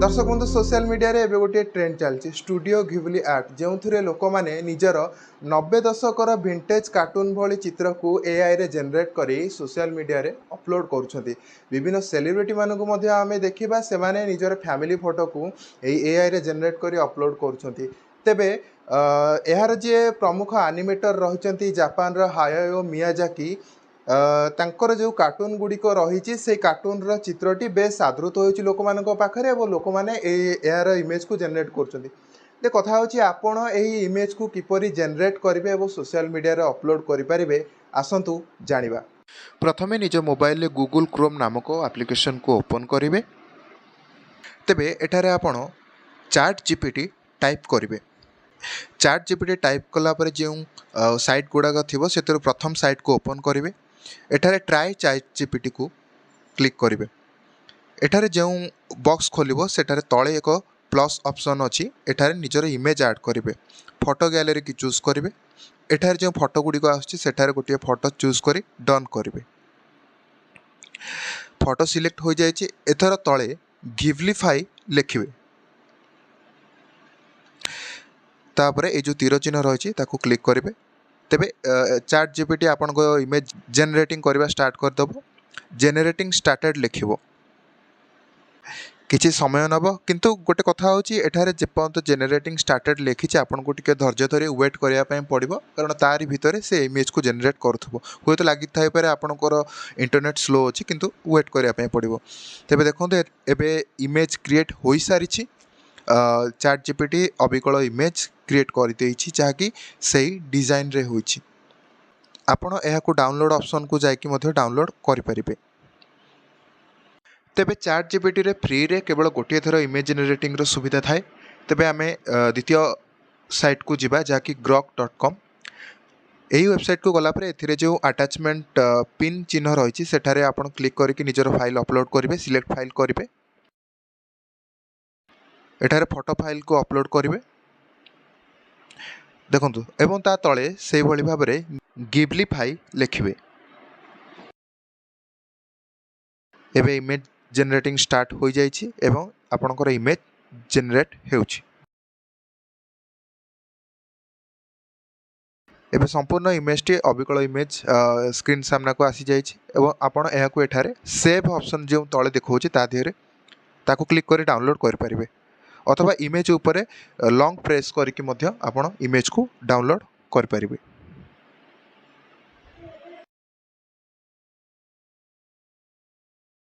दर्शक बंधु social media रे एबे गोटे ट्रेंड चलती स्टूडियो घिबली आर्ट जो लोक मैंने निजर 90 दशकर विंटेज कार्टून भली चित्र को एआई रे जनरेट करी सोशल मीडिया रे अपलोड करुछंती। विभिन्न सेलिब्रिटी मानकु मध्य आमे देखिबा से माने निजर फैमिली फोटो को एआई रे जनरेट करी अपलोड करुछंती। तेबे यार जे प्रमुख एनिमेटर रहिचंती जापान रो हायाओ मियाजाकी तांकर जो कार्टून गुड़िक रही से कार्टून रो चित्रटी बेस आदृत होती लोक मान पाखे और लोक मैंने यार इमेज को जेनेट कर कथा होची आपण एही इमेज को किपरि जेनेट करेंगे और सोशल मीडिया रे अपलोड करें आसतु जानिबा। प्रथमे निज मोबाइल गूगल क्रोम नामक एप्लिकेशन को ओपन करेंगे। तेबे एठारे आपण चैट जीपीटी टाइप करेंगे। चैट जीपीटी टाइप कलापर जो साइट गुड़ाक थी से प्रथम साइट को ओपन करेंगे। एठारे ट्राई चैट जीपीटी को क्लिक करेंगे। एठारे जो बॉक्स खोलिबो सेठारे तळे एक प्लस ऑप्शन अच्छी एठारे निजर इमेज ऐड करेंगे। फोटो गैलरी की चूज करेंगे। एठारे जो फोटो गुड़िक आठारे गोटे फोटो चूज करी डन करेंगे। फोटो सिलेक्ट हो जाए एथर तळे गिवलीफाई लिखिबे। तापरे ए जो तीर चिन्ह रही क्लिक करेंगे। तेबे चैट जीपीटी आपन को इमेज जेनरेटिंग करवा स्टार्ट करदेव। जेनरेटिंग स्टार्टेड लिखिबो किछि समय नब किंतु गोटे कथा होची एठारे जेपर्यंत जेनरेटिंग स्टार्टेड लिखी आपन को टिके धैर्य धरी वेट करिया पय पड़िबो कारण तारि भितरे से इमेज को जेनरेट करथबो होय तो लागि थाई पारे आपनकर इंटरनेट स्लो अछि किंतु वेट करिया पय पड़िबो। तेबे देखंतु एबे इमेज क्रिएट होई सारिछि। चैट जीपीटी अबिकल इमेज क्रिएट कर देछि जहाँकि सही डिजाइन रे होइछि। आपण एहाकु डाउनलोड ऑप्शन को जाइकि मध्य डाउनलोड करि परिबे। तेबे चैट जीपीटी रे फ्री रे केवल गोटे थर इमेज जेनरेटिंग रो सुविधा थाए। तेबे आमे द्वितीय साइट को जिबा जहाँकि grok.com। यही वेबसाइट को गला परे एथिरे जो अटैचमेंट पिन चिन्ह रही सेठारे आपण क्लिक करके निजर फाइल अपलोड करेंगे। सिलेक्ट फाइल करेंगे। एठारे फोटो फाइल को अपलोड करेंगे। देखंतु एवं ता तळे से भली भाबरे गिवलीफाई लिखिबे। एबे इमेज जेनरेटिंग स्टार्ट हो जाइछि एवं आपनकर इमेज जेनरेट हेउछि। एबे संपूर्ण इमेज टी अबिकल इमेज स्क्रीन सामना को आसी जाइछि एवं आपण एहाकु एठारे सेव ऑप्शन जो तळे देखौछि ता दिहरे ताको क्लिक करी डाउनलोड कर परिबे अथवा इमेज ऊपर लॉन्ग प्रेस करके मध्य आपण इमेज को डाउनलोड कर परिबे।